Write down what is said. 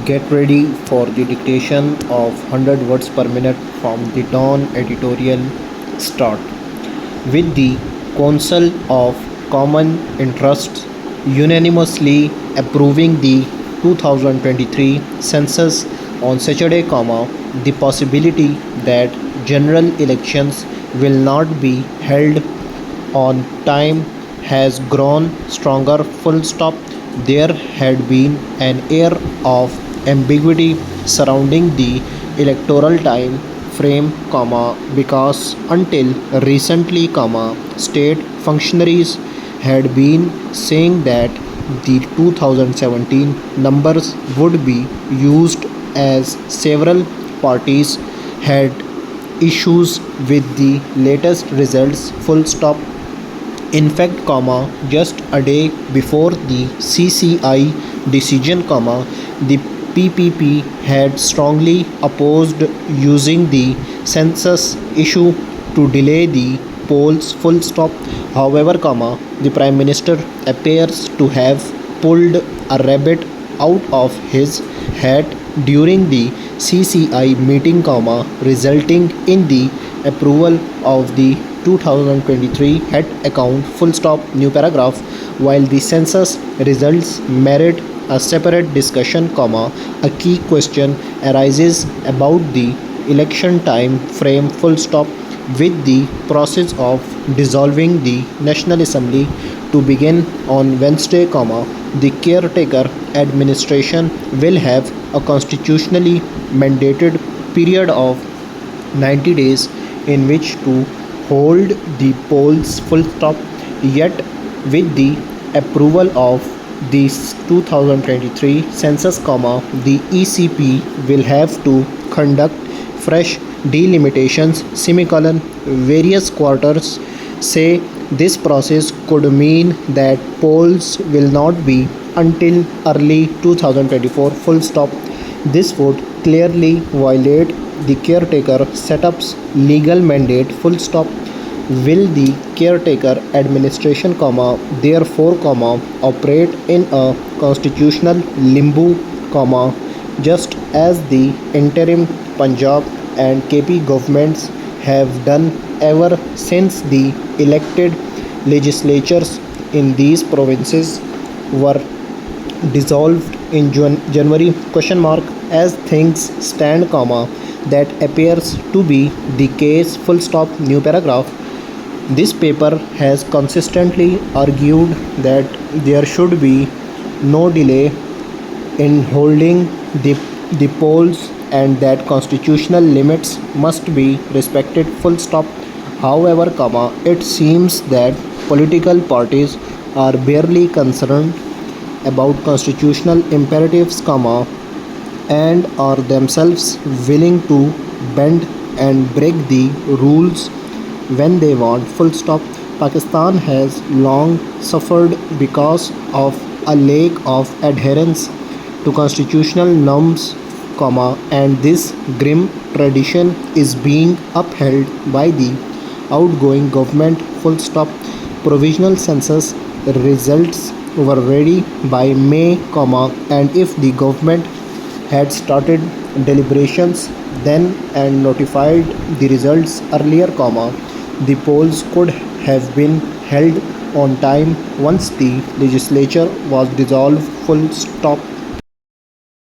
Get ready for the dictation of 100 words per minute from the Dawn editorial start. With the Council of Common Interests unanimously approving the 2023 census on Saturday, the possibility that general elections will not be held on time has grown stronger. Full stop. There had been an air of ambiguity surrounding the electoral time frame, because until recently, state functionaries had been saying that the 2017 numbers would be used, as several parties had issues with the latest results. Full stop. In fact, just a day before the CCI decision, the PPP had strongly opposed using the census issue to delay the polls. Full stop. However, the Prime Minister appears to have pulled a rabbit out of his hat during the CCI meeting, resulting in the approval of the 2023 head account. Full stop. New paragraph. While the census results merit a separate discussion, a key question arises about the election time frame. Full stop. With the process of dissolving the National Assembly to begin on Wednesday, the caretaker administration will have a constitutionally mandated period of 90 days in which to hold the polls. Full stop. Yet, with the approval of this 2023 census, the ECP will have to conduct fresh delimitations, semicolon. Various quarters say this process could mean that polls will not be until early 2024. Full stop. This would clearly violate the caretaker setup's legal mandate. Full stop. Will the caretaker administration, therefore, operate in a constitutional limbo, just as the interim Punjab and KP governments have done ever since the elected legislatures in these provinces were dissolved in January? Question mark. As things stand, that appears to be the case. Full stop. New paragraph. This paper has consistently argued that there should be no delay in holding the polls and that constitutional limits must be respected. Full stop. However, it seems that political parties are barely concerned about constitutional imperatives, and are themselves willing to bend and break the rules when they want. Full stop. Pakistan has long suffered because of a lack of adherence to constitutional norms, and this grim tradition is being upheld by the outgoing government. Full stop. Provisional census results were ready by May, and if the government had started deliberations then and notified the results earlier, the polls could have been held on time once the legislature was dissolved. Full stop.